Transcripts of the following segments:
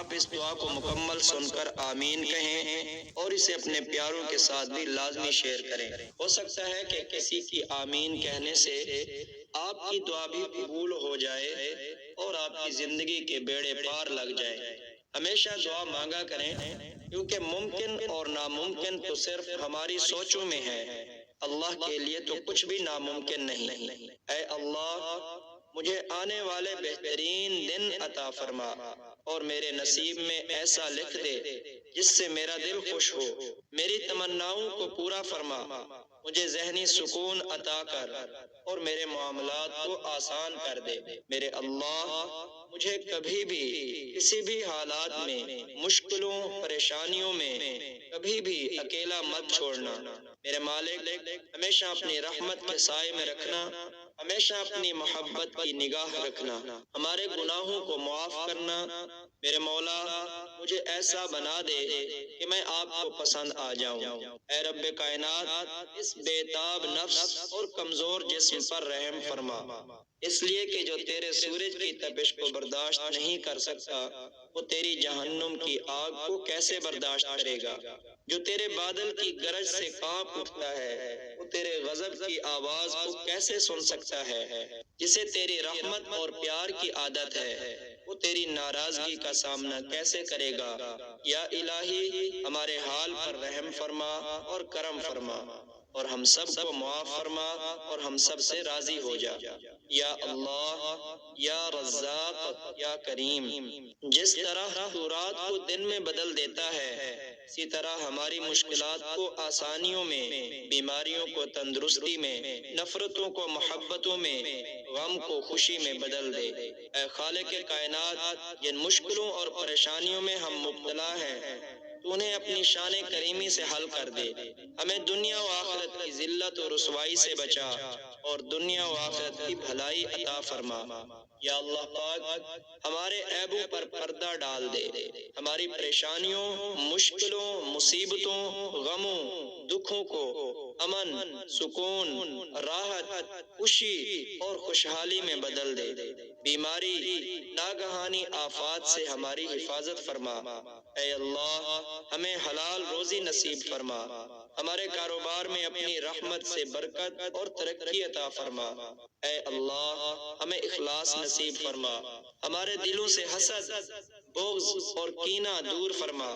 آپ اس دعا کو مکمل سن کر آمین کہیں اور اسے اپنے پیاروں کے ساتھ بھی لازمی شیئر کریں۔ ہو سکتا ہے کہ کسی کی آمین کہنے سے آپ کی دعا بھی قبول ہو جائے اور آپ کی زندگی کے بیڑے پار لگ جائے۔ ہمیشہ دعا مانگا کریں، کیونکہ ممکن اور ناممکن تو صرف ہماری سوچوں میں ہے، اللہ کے لیے تو کچھ بھی ناممکن نہیں۔ اے اللہ، مجھے آنے والے بہترین دن عطا فرما اور میرے نصیب میں ایسا لکھ دے جس سے میرا دل خوش ہو۔ میری تمناؤں کو پورا فرما، مجھے ذہنی سکون عطا کر اور میرے معاملات کو آسان کر دے۔ میرے اللہ، مجھے کبھی بھی کسی بھی حالات میں، مشکلوں پریشانیوں میں کبھی بھی اکیلا مت چھوڑنا۔ میرے مالک، ہمیشہ اپنی رحمت کے سائے میں رکھنا، ہمیشہ اپنی محبت کی نگاہ رکھنا، ہمارے گناہوں کو معاف کرنا۔ میرے مولا، مجھے ایسا بنا دے کہ میں آپ کو پسند آ جاؤں۔ اے رب کائنات، اس بے تاب نفس اور کمزور جسم پر رحم فرما، اس لیے کہ جو تیرے سورج کی تپش کو برداشت نہیں کر سکتا، وہ تیری جہنم کی آگ کو کیسے برداشت کرے گا؟ جو تیرے بادل کی گرج سے کانپ اٹھتا ہے، وہ تیرے غضب کی آواز کو کیسے سن سکتا ہے؟ جسے تیری رحمت اور پیار کی عادت ہے، وہ تیری ناراضگی کا سامنا کیسے کرے گا؟ یا الہی، ہمارے حال پر رحم فرما اور کرم فرما اور ہم سب کو معاف فرما اور ہم سب سے راضی ہو جا۔ یا اللہ، یا رزاق، یا کریم، جس طرح تو رات کو دن میں بدل دیتا ہے، اسی طرح ہماری مشکلات کو آسانیوں میں، بیماریوں کو تندرستی میں، نفرتوں کو محبتوں میں، غم کو خوشی میں بدل دے۔ اے خالق کائنات، جن مشکلوں اور پریشانیوں میں ہم مبتلا ہیں، تو انہیں اپنی شان کریمی سے حل کر دے۔ ہمیں دنیا و آخرت کی ذلت و رسوائی سے بچا اور دنیا و آخرت کی بھلائی عطا فرما۔ یا اللہ پاک، ہمارے عیبوں پر پردہ ڈال دے، ہماری پریشانیوں، مشکلوں، مصیبتوں، غموں، دکھوں کو امن، سکون، راحت، خوشی اور خوشحالی میں بدل دے۔ بیماری، ناگہانی آفات سے ہماری حفاظت فرما۔ اے اللہ، ہمیں حلال روزی نصیب فرما، ہمارے کاروبار میں اپنی رحمت سے برکت اور ترقی عطا فرما۔ اے اللہ، ہمیں اخلاص نصیب فرما، ہمارے دلوں سے حسد، بغض اور کینہ دور فرما،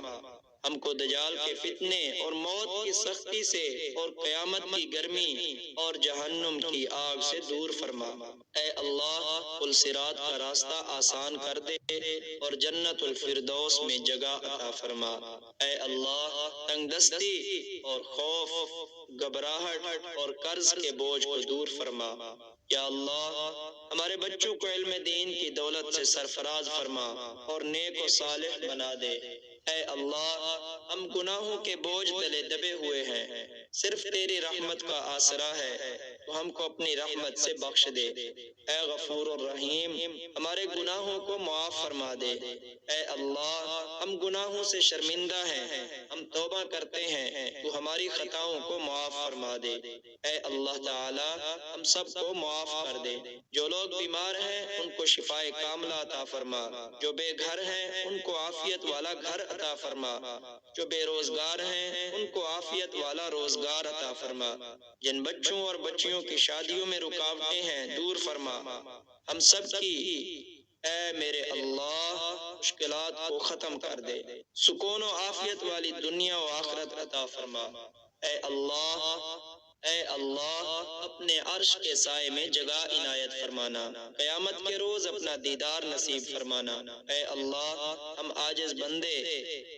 ہم کو دجال کے فتنے اور موت کی سختی سے اور قیامت کی گرمی اور جہنم کی آگ سے دور فرما۔ اے اللہ، پل صراط کا راستہ آسان کر دے اور جنت الفردوس میں جگہ عطا فرما۔ اے اللہ، تنگ دستی اور خوف، گھبراہٹ اور قرض کے بوجھ کو دور فرما۔ یا اللہ، ہمارے بچوں کو علم دین کی دولت سے سرفراز فرما اور نیک و صالح بنا دے۔ اے اللہ، ہم گناہوں کے بوجھ تلے دبے ہوئے ہیں، صرف تیری رحمت کا آسرا ہے، تو ہم کو اپنی رحمت سے بخش دے۔ اے غفور الرحیم، ہمارے گناہوں کو معاف فرما دے۔ اے اللہ، ہم گناہوں سے شرمندہ ہیں، ہم توبہ کرتے ہیں، تو ہماری خطاؤں کو معاف فرما دے۔ اے اللہ تعالی، ہم سب کو معاف کر دے۔ جو لوگ بیمار ہیں، ان کو شفائے کاملہ عطا فرما، جو بے گھر ہیں ان کو عافیت والا گھر عطا فرما، جو بے روزگار ہیں ان کو عافیت والا روزگار عطا فرما، جن بچوں اور بچیوں کی شادیوں میں رکاوٹیں ہیں دور فرما، ہم سب کی اے میرے اللہ مشکلات کو ختم کر دے، سکون و عافیت والی دنیا و آخرت عطا فرما۔ اے اللہ، اے اللہ، اپنے عرش کے سائے میں جگہ عنایت فرمانا، قیامت کے روز اپنا دیدار نصیب فرمانا۔ اے اللہ، ہم عاجز بندے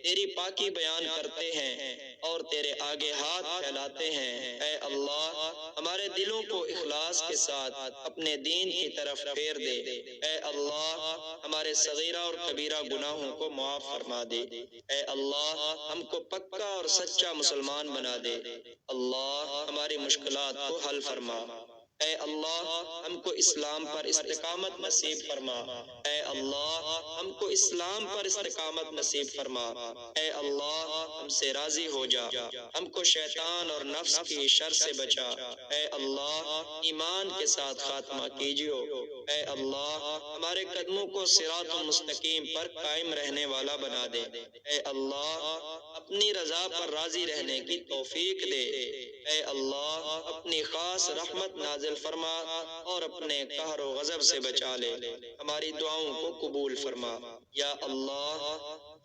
تیری پاکی بیان کرتے ہیں اور تیرے آگے ہاتھ پھیلاتے ہیں۔ اے اللہ، ہمارے دلوں کو اخلاص کے ساتھ اپنے دین کی طرف پھیر دے۔ اے اللہ، ہمارے صغیرہ اور کبیرہ گناہوں کو معاف فرما دے۔ اے اللہ، ہم کو پکا اور سچا مسلمان بنا دے۔ اللہ، ہماری مشکلات کو حل فرما۔ اے اللہ ہم کو اسلام پر استقامت نصیب فرما، اے اللہ ہم کو اسلام پر استقامت نصیب فرما، اے اللہ ہم سے راضی ہو جا، ہم کو شیطان اور نفس کی شر سے بچا، اے اللہ ایمان کے ساتھ خاتمہ کیجیو، اے اللہ ہمارے قدموں کو صراط مستقیم پر قائم رہنے والا بنا دے، اے اللہ اپنی رضا پر راضی رہنے کی توفیق دے، اے اللہ اپنی خاص رحمت نازل فرما اور اپنے قہر و غضب سے بچا لے، ہماری دعاؤں کو قبول فرما، یا اللہ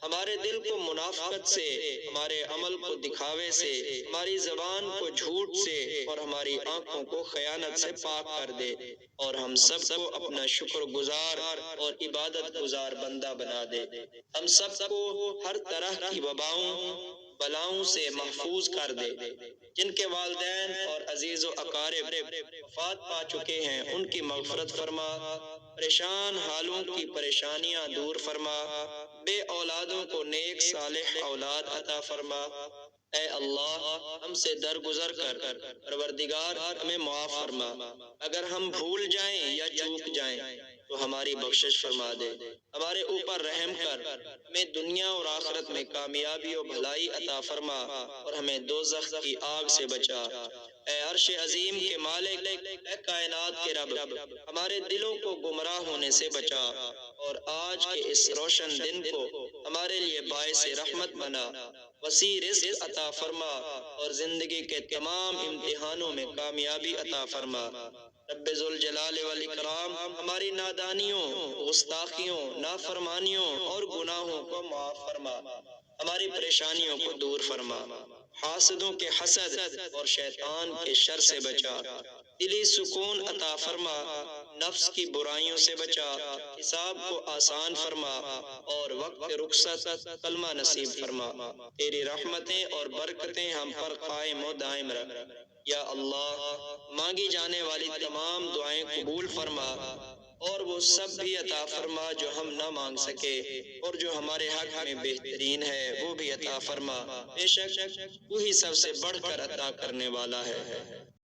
ہمارے دل کو منافقت سے، ہمارے عمل کو دکھاوے سے، ہماری زبان کو جھوٹ سے اور ہماری آنکھوں کو خیانت سے پاک کر دے، اور ہم سب کو اپنا شکر گزار اور عبادت گزار بندہ بنا دے، ہم سب کو ہر طرح کی وباؤں بلاؤں سے محفوظ کر دے، جن کے والدین اور عزیز و اقارب وفات پا چکے ہیں ان کی مغفرت فرما، پریشان حالوں کی پریشانیاں دور فرما، بے اولادوں کو نیک صالح اولاد عطا فرما، اے اللہ ہم سے درگزر کر پروردگار ہمیں معاف فرما، اگر ہم بھول جائیں یا چوک جائیں تو ہماری بخشش فرما دے، ہمارے اوپر رحم کر، ہمیں دنیا اور آخرت میں کامیابی و بھلائی عطا فرما اور ہمیں دوزخ کی آگ سے بچا، اے عرش عظیم کے مالک، اے کائنات کے رب، ہمارے دلوں کو گمراہ ہونے سے بچا اور آج کے اس روشن دن کو ہمارے لیے باعث رحمت بنا، وسیع رزق عطا فرما اور زندگی کے تمام امتحانوں میں کامیابی عطا فرما، رب ذوالجلال والاکرام ہماری نادانیوں، گستاخیوں، نافرمانیوں اور گناہوں کو معاف فرما، ہماری پریشانیوں کو دور فرما، حاسدوں کے حسد اور شیطان کے شر سے بچا، دلی سکون عطا فرما، نفس کی برائیوں سے بچا، حساب کو آسان فرما اور وقت رخصت کلمہ نصیب فرما، تیری رحمتیں اور برکتیں ہم پر قائم و دائم رکھ، یا اللہ مانگی جانے والی تمام دعائیں قبول فرما اور وہ سب بھی عطا فرما جو ہم نہ مانگ سکے، اور جو ہمارے حق میں بہترین ہے وہ بھی عطا فرما، بے شک تو ہی سب سے بڑھ کر عطا کرنے والا ہے۔